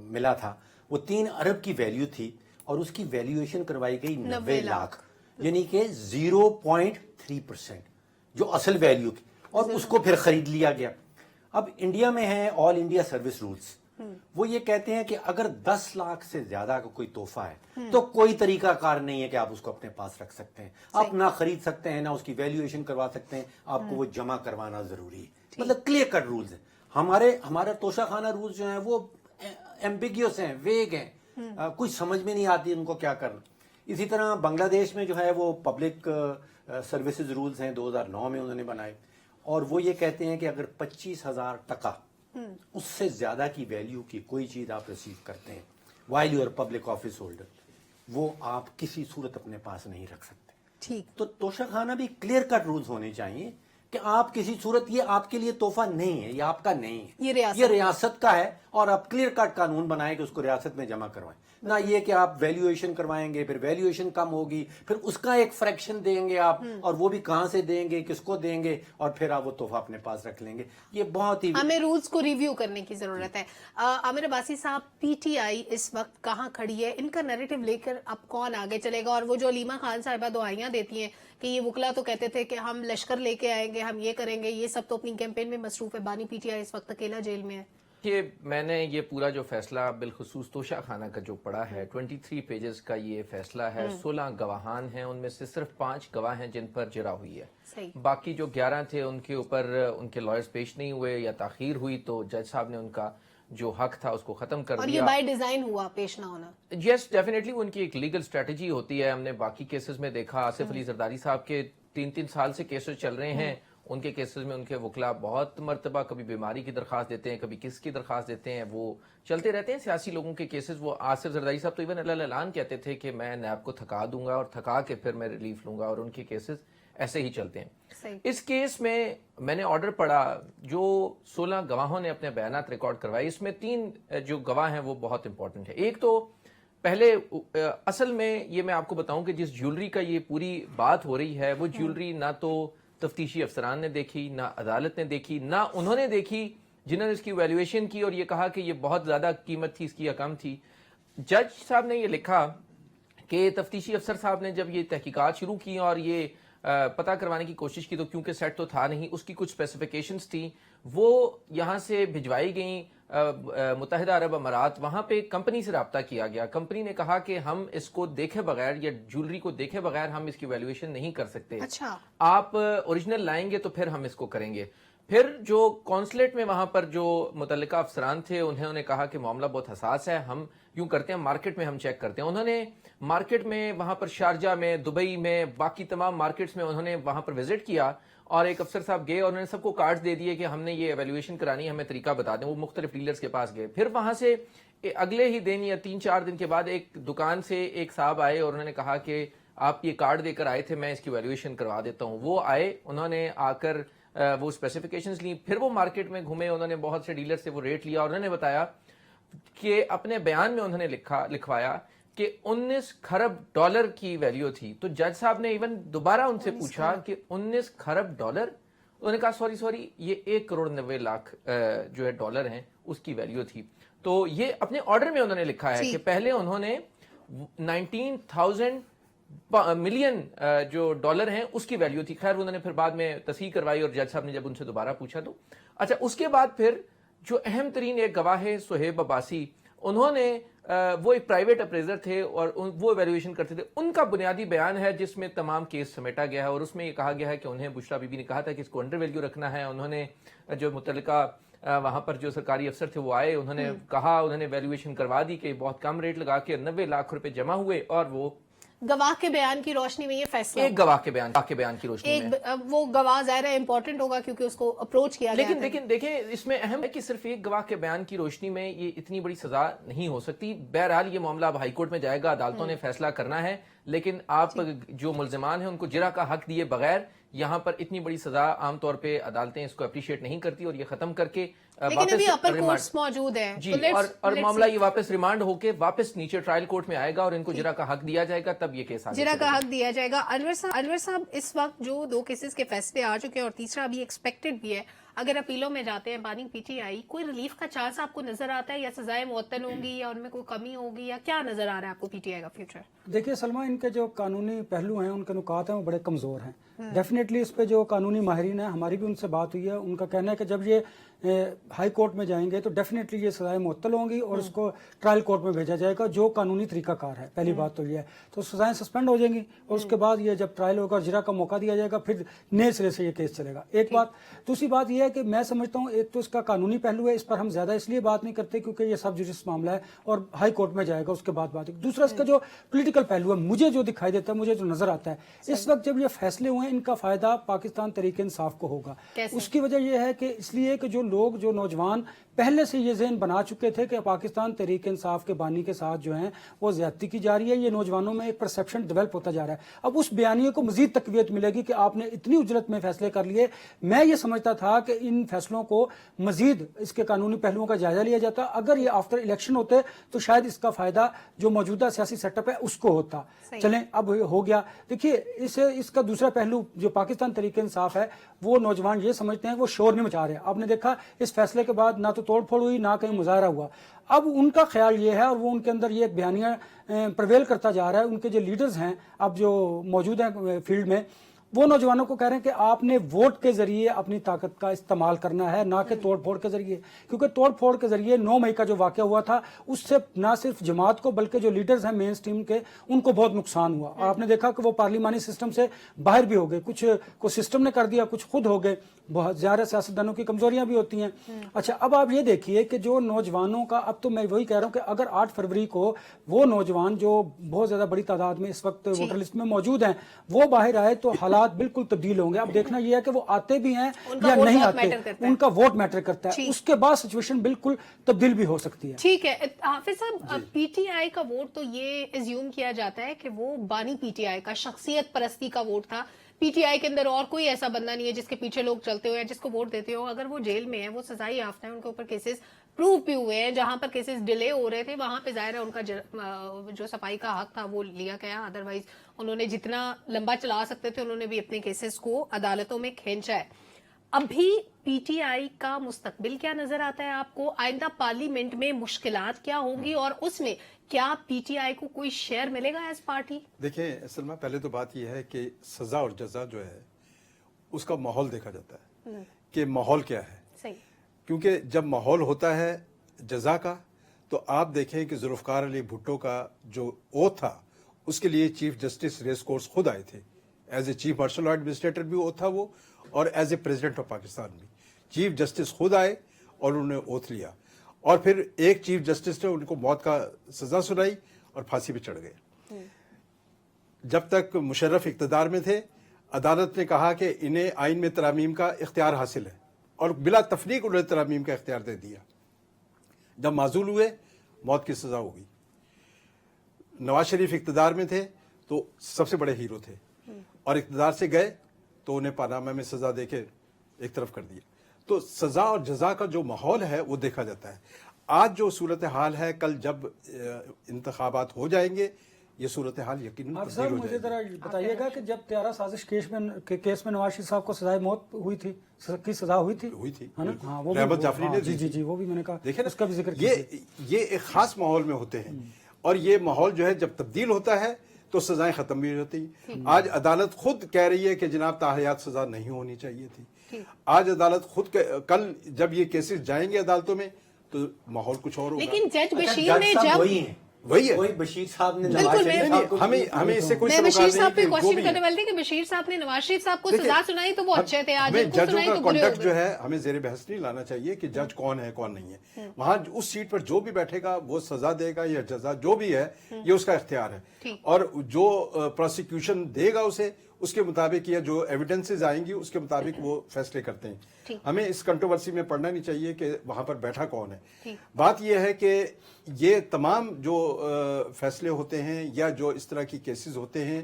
मिला था, वो 3 अरब की वैल्यू थी और उसकी वैल्यूएशन करवाई गई 90 लाख, यानी कि 0.3% जो असल वैल्यू की, और उसको फिर खरीद लिया गया। अब इंडिया में है ऑल इंडिया सर्विस रूल्स, वो ये कहते हैं कि अगर 10 लाख से ज्यादा का कोई तोहफा है तो कोई तरीका कार नहीं है कि आप उसको अपने पास रख सकते हैं। आप ना खरीद सकते हैं, ना उसकी वैल्यूएशन करवा सकते हैं, आपको वो जमा करवाना जरूरी है। मतलब क्लियर कट रूल्स हैं। हमारा तोशाखाना रूल्स जो हैं वो एम्बिगियस हैं, वेग हैं, कुछ समझ में नहीं आती उनको क्या करना। इसी तरह बांग्लादेश में जो है वो पब्लिक सर्विसेज रूल्स हैं, 2009 में उन्होंने बनाए, और वो ये कहते हैं कि अगर 25,000 टका उससे ज्यादा की वैल्यू की कोई चीज आप रिसीव करते हैं while your public office holder, वो आप किसी सूरत अपने पास नहीं रख सकते। ठीक। तो तोशाखाना भी क्लियर कट रूल्स होने चाहिए कि आप किसी सूरत, ये आपके लिए तोहफा नहीं है, ये आपका नहीं है, ये रियासत का है, और आप क्लियर कट कानून बनाएं कि उसको रियासत में जमा करवाएं। ना ये कि आप वैल्यूएशन करवाएंगे, फिर वैल्यूएशन कम होगी, फिर उसका एक फ्रैक्शन देंगे आप, और वो भी कहां से देंगे, किसको देंगे, और फिर आप वो तोहफा अपने पास रख लेंगे। ये बहुत ही, हमें रूल्स को रिव्यू करने की जरूरत है। आमिर अब्बासी साहब, पीटीआई इस वक्त कहां खड़ी है, इनका नैरेटिव लेकर अब कौन आगे चलेगा? और वो जो अलीमा खान साहिबा दुआइयां देती हैं कि ये वकला तो कहते थे कि हम लश्कर लेके आएंगे, हम ये करेंगे, ये सब तो अपनी कैंपेन में मसरूफ है। बानी पीटीआई इस वक्त अकेला जेल में है। ये मैंने ये पूरा जो फैसला बिलखुसूस तोशाखाना का जो पढ़ा है, 23 पेजेस का ये फैसला है। 16 गवाहान हैं, उनमें से सिर्फ 5 गवाह हैं जिन पर जरा हुई है। सही। बाकी जो 11 थे उनके ऊपर उनके लॉयर्स पेश नहीं हुए या ताखीर हुई, तो जज साहब ने उनका जो हक था उसको खत्म कर और दिया। ये बाय डिजाइन हुआ, पेश ना होना। यस, डेफिनेटली उनकी एक लीगल स्ट्रेटजी होती है। हमने बाकी केसेस में देखा, आसिफ अली जरदारी साहब के 3-3 साल से केसेस चल रहे हैं। उनके केसेस में उनके वकला बहुत मर्तबा कभी बीमारी की दरखास्त देते हैं, कभी किसकी दरखास्त देते हैं, वो चलते रहते हैं। सियासी लोगों के केसेस, वो आसिफ जरदारी साहब तो इवन ऐलान कहते थे कि मैं नैब को थका दूंगा और थका के फिर मैं रिलीफ लूंगा, और उनके केसेस ऐसे ही चलते हैं। सही। इस केस में मैंने ऑर्डर पढ़ा, जो 16 गवाहों ने अपने बयानात रिकॉर्ड करवाए, इसमें 3 जो गवाह हैं वो बहुत इंपॉर्टेंट है। एक तो पहले असल में ये मैं आपको बताऊं कि जिस ज्वेलरी का ये पूरी बात हो रही है, वो ज्वेलरी ना तो तफ्तीशी अफसरान ने देखी, ना अदालत ने देखी, ना उन्होंने देखी जिन्होंने इसकी वैल्यूएशन की और ये कहा कि ये बहुत ज्यादा कीमत थी इसकी या कम थी। जज साहब ने ये लिखा कि तफ्तीशी अफसर साहब ने जब ये तहकीकात शुरू की और ये पता करवाने की कोशिश की, तो क्योंकि सेट तो था नहीं, उसकी कुछ स्पेसिफिकेशंस थी, वो यहाँ से भिजवाई गई मुत्तहिदा अरब अमारात। वहां पे कंपनी से रब्ता किया गया। कंपनी ने कहा कि हम इसको देखे बगैर या ज्वेलरी को देखे बगैर हम इसकी वैल्यूएशन नहीं कर सकते। अच्छा। आप ओरिजिनल लाएंगे तो फिर हम इसको करेंगे। फिर जो कॉन्सुलेट में वहां पर जो मुतल्लिका अफसरान थे, उन्होंने कहा कि मामला बहुत हसास है, हम यूं करते हैं मार्केट में हम चेक करते हैं। उन्होंने मार्केट में वहां पर शारजा में, दुबई में, बाकी तमाम मार्केट्स में उन्होंने वहां पर विजिट किया, और एक अफसर साहब गए और उन्होंने सबको कार्ड्स दे दिए कि हमने ये एवेल्युएशन करानी है, हमें तरीका बता दें। वो मुख्तलिफ डीलर्स के पास गए। फिर वहां से अगले ही दिन या 3-4 दिन के बाद एक दुकान से एक साहब आए और उन्होंने कहा कि आप ये कार्ड देकर आए थे, मैं इसकी वैल्यूएशन करवा देता हूँ। वो आए, उन्होंने आकर वो स्पेसिफिकेशंस ली, फिर वो मार्केट में घूमे, उन्होंने बहुत से डीलर से वो रेट लिया और उन्होंने बताया कि अपने बयान में उन्होंने लिखवाया कि 19 खरब डॉलर की वैल्यू थी। तो जज साहब ने इवन दोबारा उनसे पूछा कि 19 खरब डॉलर, उन्होंने कहा सॉरी ये 1 करोड़ 90 लाख जो है डॉलर हैं, उसकी वैल्यू थी। तो ये अपने ऑर्डर में उन्होंने लिखा है कि पहले उन्होंने 19,000 ملین جو ڈالر ہیں اس کی ویلیو تھی. خیر انہوں نے پھر بعد میں تصحیح کروائی اور جج صاحب نے جب ان سے دوبارہ پوچھا تو اچھا اس کے بعد پھر جو اہم ترین ایک گواہ ہے صہیب عباسی, انہوں نے وہ ایک پرائیویٹ اپریزر تھے اور وہ ایویلویشن کرتے تھے, ان کا بنیادی بیان ہے جس میں تمام کیس سمیٹا گیا ہے اور اس میں یہ کہا گیا ہے کہ انہیں بشرا بی بی نے کہا تھا کہ اس کو انڈر ویلیو رکھنا ہے. انہوں نے جو متعلقہ وہاں پر جو سرکاری افسر تھے وہ آئے, انہوں نے کہا, انہوں نے ویلیویشن کروا دی کہ بہت کم ریٹ لگا کے 90 لاکھ روپے جمع ہوئے اور وہ گواہ کے بیان کی روشنی میں یہ فیصلہ ایک گواہ کے بیان کی روشنی میں وہ گواہ ظاہر ہے امپورٹنٹ ہوگا کیونکہ اس کو اپروچ کیا گیا. لیکن دیکھیں اس میں اہم ہے کہ صرف ایک گواہ کے بیان کی روشنی میں یہ اتنی بڑی سزا نہیں ہو سکتی. بہرحال یہ معاملہ اب ہائی کورٹ میں جائے گا, عدالتوں نے فیصلہ کرنا ہے, لیکن آپ جو ملزمان ہیں ان کو جرح کا حق دیے بغیر یہاں پر اتنی بڑی سزا عام طور پہ عدالتیں اس کو اپریشیٹ نہیں کرتی اور یہ ختم کر کے لیکن ابھی اپر کورٹس موجود ہیں جی, اور معاملہ یہ واپس ریمانڈ ہو کے واپس نیچے ٹرائل کورٹ میں آئے گا اور ان کو جرح کا حق دیا جائے گا, تب یہ کیس آگے جرح کا حق دیا جائے گا. انور صاحب اس وقت جو 2 کیسز کے فیصلے آ چکے ہیں اور تیسرا ابھی ایکسپیکٹڈ بھی ہے, اگر اپیلوں میں جاتے ہیں بانی پی ٹی آئی, کوئی ریلیف کا چانس آپ کو نظر آتا ہے یا سزائیں معطل ہوں گی یا ان میں کوئی کمی ہوگی یا کیا نظر آ رہا ہے آپ کو پی ٹی آئی کا فیوچر؟ دیکھیے سلمہ, ان کے جو قانونی پہلو ہیں, ان کے نکات ہیں, وہ بڑے کمزور ہیں. ڈیفینیٹلی اس پہ جو قانونی ماہرین ہیں, ہماری بھی ان سے بات ہوئی ہے, ان کا کہنا ہے کہ جب یہ ہائی کورٹ میں جائیں گے تو ڈیفینیٹلی یہ سزائیں معطل ہوں گی اور اس کو ٹرائل کورٹ میں بھیجا جائے گا جو قانونی طریقہ کار ہے. پہلی بات تو یہ ہے, تو سزائیں سسپینڈ ہو جائیں گی اور اس کے بعد یہ جب ٹرائل ہوگا اور جرح کا موقع دیا جائے گا پھر نئے سرے سے یہ کیس چلے گا. ایک بات. دوسری بات یہ ہے کہ میں سمجھتا ہوں ایک تو اس کا قانونی پہلو ہے, اس پر ہم زیادہ اس لیے بات نہیں کرتے کیونکہ یہ سب جوڈیس معاملہ ہے اور ہائی کورٹ میں جائے گا, اس کے بعد بات ہے. دوسرا اس کا جو پولیٹیکل پہلو ہے, مجھے جو دکھائی دیتا ہے, مجھے جو نظر آتا ہے اس وقت جب یہ فیصلے ہوئے ہیں, ان کا فائدہ پاکستان تحریک انصاف کو ہوگا. اس کی وجہ یہ ہے کہ اس لیے کہ جو لوگ, جو نوجوان پہلے سے یہ ذہن بنا چکے تھے کہ پاکستان تحریک انصاف کے بانی کے ساتھ جو ہیں وہ زیادتی کی جا رہی ہے, یہ نوجوانوں میں ایک پرسیپشن ڈیولپ ہوتا جا رہا ہے. اب اس بیانیے کو مزید تقویت ملے گی کہ آپ نے اتنی اجرت میں فیصلے کر لیے. میں یہ سمجھتا تھا کہ ان فیصلوں کو مزید اس کے قانونی پہلوؤں کا جائزہ لیا جاتا. اگر یہ آفٹر الیکشن ہوتے تو شاید اس کا فائدہ جو موجودہ سیاسی سیٹ اپ ہے اس کو ہوتا. چلیں اب ہو گیا. دیکھیے اس کا دوسرا پہلو جو پاکستان تحریک انصاف ہے, وہ نوجوان یہ سمجھتے ہیں وہ شور نہیں مچا رہے. آپ نے دیکھا اس فیصلے کے بعد نہ تو توڑ پھوڑ ہوئی, نہ کہیں مظاہرہ ہوا. اب ان کا خیال یہ ہے اور وہ ان کے اندر یہ ایک بیانیہ پرویل کرتا جا رہا ہے. ان کے جو لیڈرز ہیں اب جو موجود ہیں فیلڈ میں, وہ نوجوانوں کو کہہ رہے ہیں کہ آپ نے ووٹ کے ذریعے اپنی طاقت کا استعمال کرنا ہے, نہ کہ توڑ پھوڑ کے ذریعے. کیونکہ توڑ پھوڑ کے ذریعے 9 مئی کا جو واقعہ ہوا تھا اس سے نہ صرف جماعت کو بلکہ جو لیڈرز ہیں مین سٹریم کے, ان کو بہت نقصان ہوا. آپ نے دیکھا کہ وہ پارلیمانی سسٹم سے باہر بھی ہو گئے, کچھ کو سسٹم نے کر دیا, کچھ خود ہو گئے. بہت زیادہ سیاستدانوں کی کمزوریاں بھی ہوتی ہیں. اچھا اب آپ یہ دیکھیے کہ جو نوجوانوں کا, اب تو میں وہی کہہ رہا ہوں کہ اگر 8 فروری کو وہ نوجوان جو بہت زیادہ بڑی تعداد میں اس وقت ووٹر لسٹ میں موجود ہیں وہ باہر آئے تو حالات بالکل تبدیل ہوں گے. اب دیکھنا یہ ہے کہ وہ آتے بھی ہیں یا نہیں آتے, ان کا ووٹ میٹر کرتا ہے. اس کے بعد سچویشن بالکل تبدیل بھی ہو سکتی ہے. ٹھیک ہے حافظ صاحب, پی ٹی آئی کا ووٹ تو یہ ایزیوم کیا جاتا ہے کہ وہ بانی پی ٹی آئی کا شخصیت پرستی کا ووٹ تھا. پی ٹی آئی کے اندر اور کوئی ایسا بندہ نہیں ہے جس کے پیچھے لوگ چلتے ہوئے ہیں, جس کو ووٹ دیتے ہو. اگر وہ جیل میں ہیں, وہ سزائی یافتہ ہیں, ان کے اوپر کیسز پروو بھی ہوئے ہیں, جہاں پر کیسز ڈیلے ہو رہے تھے وہاں پہ ظاہر ہے ان کا جو صفائی کا حق تھا وہ لیا گیا. ادروائز انہوں نے جتنا لمبا چلا سکتے تھے انہوں نے بھی اپنے کیسز کو عدالتوں میں کھینچا ہے. ابھی پی ٹی آئی کا مستقبل کیا نظر آتا ہے آپ کو؟ آئندہ پارلیمنٹ میں مشکلات کیا ہوں گی اور اس میں کیا پی ٹی آئی کو کوئی شیئر ملے گا ایز پارٹی؟ دیکھیں اصل میں پہلے تو بات یہ ہے کہ سزا اور جزا جو ہے اس کا ماحول دیکھا جاتا ہے کہ ماحول کیا ہے. صحیح. کیونکہ جب ماحول ہوتا ہے جزا کا تو آپ دیکھیں کہ ذوالفقار علی بھٹو کا جو اوتھ تھا اس کے لیے چیف جسٹس ریس کورس خود آئے تھے. As a chief martial law administrator بھی اوتھ تھا وہ, اور as a president of Pakistan بھی چیف جسٹس خود آئے اور انہوں نے اوتھ لیا. اور پھر ایک چیف جسٹس نے ان کو موت کا سزا سنائی اور پھانسی پہ چڑھ گئے. جب تک مشرف اقتدار میں تھے عدالت نے کہا کہ انہیں آئین میں ترامیم کا اختیار حاصل ہے اور بلا تفریق انہیں ترامیم کا اختیار دے دیا. جب معزول ہوئے موت کی سزا ہو گئی. نواز شریف اقتدار میں تھے تو سب سے بڑے ہیرو تھے اور اقتدار سے گئے تو انہیں پاناما میں سزا دے کے ایک طرف کر دیا. تو سزا اور جزا کا جو ماحول ہے وہ دیکھا جاتا ہے. آج جو صورتحال ہے, کل جب انتخابات ہو جائیں گے یہ صورتحال یقیناً آپ تبدیل صاحب ہو مجھے جائے ذرا گی. بتائیے گا کہ جب 13 سازش کیس میں نواز شریف صاحب کو سزائے موت ہوئی تھی, کی سزا ہوئی تھی ہے نا, ہاں وہ رحمت جعفری نے جی جی جی وہ بھی میں نے کہا, دیکھیں اس کا بھی ذکر یہ ایک خاص ماحول میں ہوتے ہیں اور یہ ماحول جو ہے جب تبدیل ہوتا ہے تو سزائیں ختم بھی ہوتی. آج عدالت خود کہہ رہی ہے کہ جناب تاحیات سزا نہیں ہونی چاہیے تھی. آج عدالت خود کل جب یہ کیسز جائیں گے عدالتوں میں تو ماحول کچھ اور ہوگا. لیکن جج بشیر نے جب وہی ہے وہی بشیر صاحب نے بالکل ہمیں اس سے کوئی میں بشیر صاحب پہ نہیں کہ کوشچن جو کرنے بھی والی تھی کہ بشیر صاحب نے نواز شریف صاحب کو سزا سنائی تو وہ اچھے تھے, آج ہمیں ان کو ججوں سنائی کا تو برے ہو کانڈکٹ گئے. جو ہے ہمیں زیر بحث نہیں لانا چاہیے کہ جج کون ہے کون نہیں ہے. وہاں اس سیٹ پر جو بھی بیٹھے گا وہ سزا دے گا یا جزا جو بھی ہے یہ اس کا اختیار ہے, اور جو پروسیکیوشن دے گا اسے اس کے مطابق یا جو ایویڈنسز آئیں گی اس کے مطابق وہ فیصلے کرتے ہیں. ہمیں اس کنٹروورسی میں پڑھنا نہیں چاہیے کہ وہاں پر بیٹھا کون ہے. بات یہ ہے کہ یہ تمام جو فیصلے ہوتے ہیں یا جو اس طرح کی کیسز ہوتے ہیں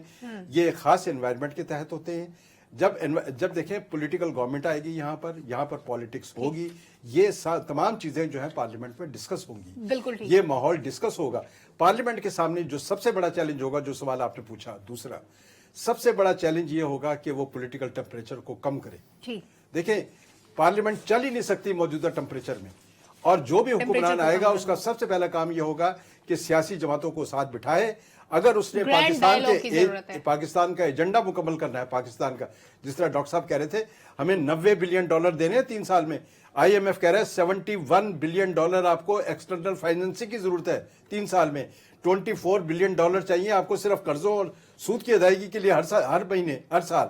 یہ خاص انوائرمنٹ کے تحت ہوتے ہیں. جب دیکھیں پولیٹیکل گورنمنٹ آئے گی یہاں پر پالیٹکس ہوگی, یہ تمام چیزیں جو ہیں پارلیمنٹ میں ڈسکس ہوں گی. بالکل یہ ماحول ڈسکس ہوگا. پارلیمنٹ کے سامنے جو سب سے بڑا چیلنج ہوگا, جو سوال آپ نے پوچھا, دوسرا سب سے بڑا چیلنج یہ ہوگا کہ وہ پولیٹیکل ٹیمپریچر کو کم کرے. دیکھیں پارلیمنٹ چل ہی نہیں سکتی موجودہ ٹیمپریچر میں, اور جو بھی حکمران آئے گا اس کا سب سے پہلا کام یہ ہوگا کہ سیاسی جماعتوں کو ساتھ بٹھائے. اگر اس نے پاکستان کا ایجنڈا مکمل کرنا ہے, پاکستان کا, جس طرح ڈاکٹر صاحب کہہ رہے تھے ہمیں $90 بلین دینے ہیں 3 سال میں, آئی ایم ایف کہہ رہا ہے $71 بلین آپ کو ایکسٹرنل فائنینسنگ کی ضرورت ہے 3 سال میں, $24 بلین چاہیے آپ کو صرف قرضوں اور سود کی ادائیگی کے لیے ہر مہینے ہر سال.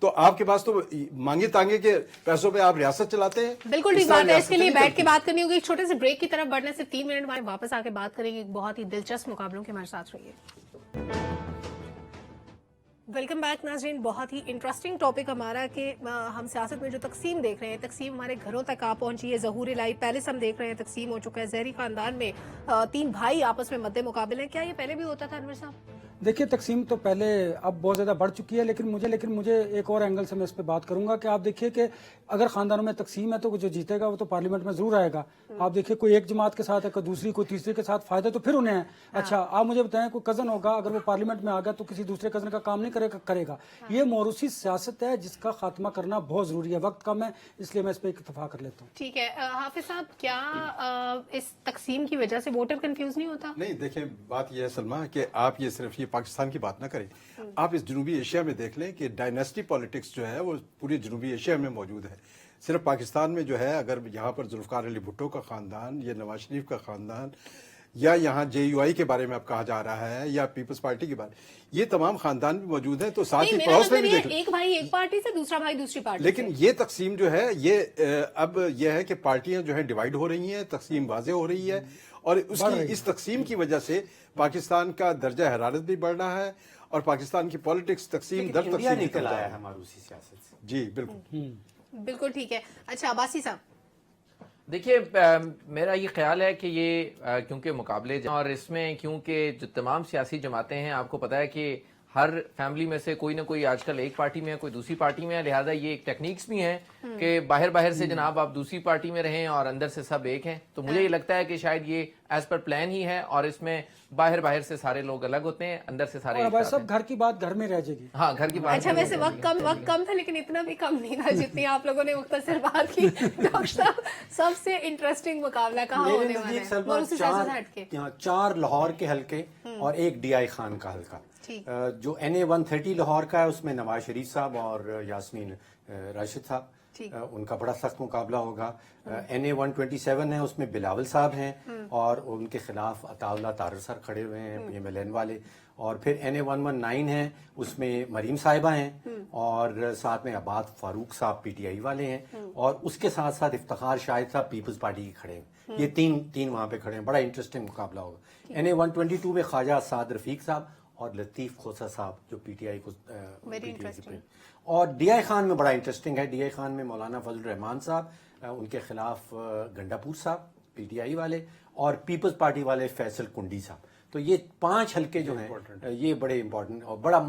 تو آپ کے پاس تو مانگے تانگے کے پیسوں پہ آپ ریاست چلاتے ہیں. بالکل ٹھیک بات ہے, اس کے لیے بیٹھ کے بات کرنی ہوگی. ایک چھوٹے سے بریک کی طرف بڑھنے سے 3 منٹ بعد واپس آ کے بات کریں گے بہت ہی دلچسپ مقابلوں کے ہمارے ساتھ رہیے. ویلکم بیک ناظرین. بہت ہی انٹرسٹنگ ٹاپک ہمارا کہ ہم سیاست میں جو تقسیم دیکھ رہے ہیں, تقسیم ہمارے گھروں تک آ پہنچی ہے. ظہور الہی پیلس ہم دیکھ رہے ہیں تقسیم ہو چکا ہے. زہری خاندان میں 3 بھائی آپس میں مد مقابل ہیں. کیا یہ پہلے بھی ہوتا تھا انور صاحب؟ دیکھیے تقسیم تو پہلے اب بہت زیادہ بڑھ چکی ہے, لیکن مجھے ایک اور اینگل سے میں اس پہ بات کروں گا کہ آپ دیکھیے کہ اگر خاندانوں میں تقسیم ہے تو جو جیتے گا وہ تو پارلیمنٹ میں ضرور آئے گا. آپ دیکھیے کوئی ایک جماعت کے ساتھ ہے, کوئی دوسری, کوئی تیسری کے ساتھ, فائدہ تو پھر انہیں ہے. اچھا آپ مجھے بتائیں کوئی کزن ہوگا, اگر وہ پارلیمنٹ میں آ گیا تو کسی دوسرے کزن کا کام نہیں کرے گا. یہ موروثی سیاست ہے جس کا خاتمہ کرنا بہت ضروری ہے. وقت کم ہے اس لیے میں اس پہ اتفاق کر لیتا ہوں. ٹھیک ہے حافظ صاحب, کیا اس تقسیم کی وجہ سے ووٹر کنفیوز نہیں ہوتا؟ نہیں, دیکھیں بات یہ ہے سلمہ کہ آپ یہ صرف یہ پاکستان کی بات نہ کریں, آپ اس جنوبی ایشیا میں دیکھ لیں کہ ڈائنیسٹی پالیٹکس جو ہے وہ پوری جنوبی ایشیا میں موجود ہے. صرف پاکستان میں جو ہے اگر یہاں پر ذوالفقار علی بھٹو کا خاندان یا نواز شریف کا خاندان یا یہاں JUI کے بارے میں اب کہا جا رہا ہے یا پیپلز پارٹی کے بارے, یہ تمام خاندان بھی موجود ہیں. تو ساتھ ہی پڑوس میں بھی دیکھ ایک بھائی ایک پارٹی سے, دوسرا بھائی دوسری پارٹی. لیکن یہ تقسیم جو ہے یہ اب یہ ہے کہ پارٹیاں جو ہے ڈیوائیڈ ہو رہی ہیں, تقسیم واضح ہو رہی ہے, اور اس تقسیم کی وجہ سے پاکستان کا درجہ حرارت بھی بڑھ رہا ہے اور پاکستان کی پالیٹکس تقسیم در تقسیم نکل آیا ہے موروثی سیاست سے. جی بالکل بالکل ٹھیک ہے. اچھا عباسی صاحب, دیکھیے میرا یہ خیال ہے کہ یہ کیونکہ مقابلے اور اس میں کیونکہ جو تمام سیاسی جماعتیں ہیں, آپ کو پتا ہے کہ ہر فیملی میں سے کوئی نہ کوئی آج کل ایک پارٹی میں ہے, کوئی دوسری پارٹی میں ہے, لہذا یہ ایک ٹیکنیکس بھی ہیں کہ باہر سے جناب آپ دوسری پارٹی میں رہیں اور اندر سے سب ایک ہیں. تو مجھے یہ لگتا ہے کہ شاید یہ ایز پر پلان ہی ہے, اور اس میں باہر سے سارے لوگ الگ ہوتے ہیں, اندر سے سارے اور سب گھر کی بات گھر میں رہ جائے گی. ہاں گھر کی بات. اچھا ویسے وقت کم تھا, لیکن اتنا بھی کم نہیں تھا جتنی آپ لوگوں نے مختصر بات کی. ڈاکٹر صاحب سب سے انٹرسٹنگ مقابلہ کہاں ہونے والا ہے؟ 4 لاہور کے حلقے اور ایک DI خان کا حلقہ. جو NA-130 لاہور کا ہے اس میں نواز شریف صاحب اور یاسمین راشد صاحب, ان کا بڑا سخت مقابلہ ہوگا. NA-127 ہے اس میں بلاول صاحب ہیں اور ان کے خلاف عطا اللہ طارر سر کھڑے ہوئے ہیں PMLN والے. اور پھر NA-119 ہے اس میں مریم صاحبہ ہیں اور ساتھ میں عباد فاروق صاحب PTI والے ہیں, اور اس کے ساتھ ساتھ افتخار شاہد صاحب پیپلز پارٹی کے کھڑے ہیں. یہ تین وہاں پہ کھڑے ہیں. بڑا انٹرسٹنگ مقابلہ ہوگا. NA-122 میں خواجہ سعد رفیق صاحب اور لطیف کھوسا صاحب جو PTI کو اور DI خان میں بڑا انٹرسٹنگ ہے. DI خان میں مولانا فضل الرحمان صاحب, ان کے خلاف گنڈا پور صاحب PTI والے, اور پیپلز پارٹی والے فیصل کنڈی صاحب. تو یہ 5 حلقے جو ہیں یہ بڑے امپورٹنٹ اور بڑا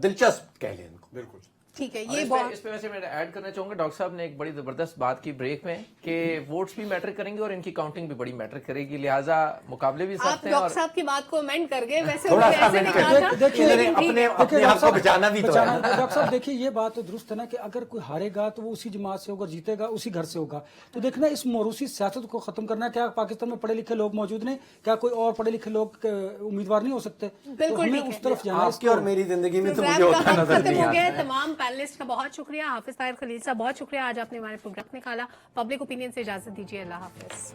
دلچسپ کہہ لیں ان کو. بالکل. ٹھیک ہے اور یہ اس بہت پہ ویسے میں ایڈ کرنا چاہوں گا ڈاکٹر صاحب نے ایک بڑی زبردست بات کی بریک میں کہ ووٹس بھی میٹر کریں گے اور ان کی کاؤنٹنگ بھی بڑی میٹر کرے گی، لہٰذا مقابلے بھی آپ سخت ہیں ڈاکٹر اور صاحب کی بات کو امینڈ کر گئے، ویسے تھوڑا انہوں نے سا ایسے amend نہیں کر کہا دیں۔ تھا، دیکھیے، لیکن ٹھیک اپنے ہے۔ اپنے آپ کو بچانا بھی تو ہے۔ ڈاکٹر صاحب دیکھیے یہ بات تو درست ہے نا کہ اگر کوئی ہارے گا تو وہ اسی جماعت سے ہوگا، جیتے گا اسی گھر سے ہوگا، تو دیکھنا اس موروثی سیاست کو ختم کرنا ہے۔ کیا پاکستان میں پڑھے لکھے لوگ موجود نہیں؟ کیا کوئی اور پڑھے لکھے لوگ امیدوار نہیں ہو سکتے؟ بالکل تو ہمیں ٹھیک اس ہے۔ طرف جانا ہے۔ آپ کی اور میری زندگی میں تو مجھے پروگرام کا ہوتا وقت نظر ختم نہیں ہو گیا ہے۔ آتا ہے۔ تمام پینلسٹ کا بہت شکریہ، حافظ طاہر خلیل صاحب بہت شکریہ، آج آپ نے ہمارے پروگرام نکالا۔ پبلک اوپینین سے اجازت دیجیے، اللہ حافظ۔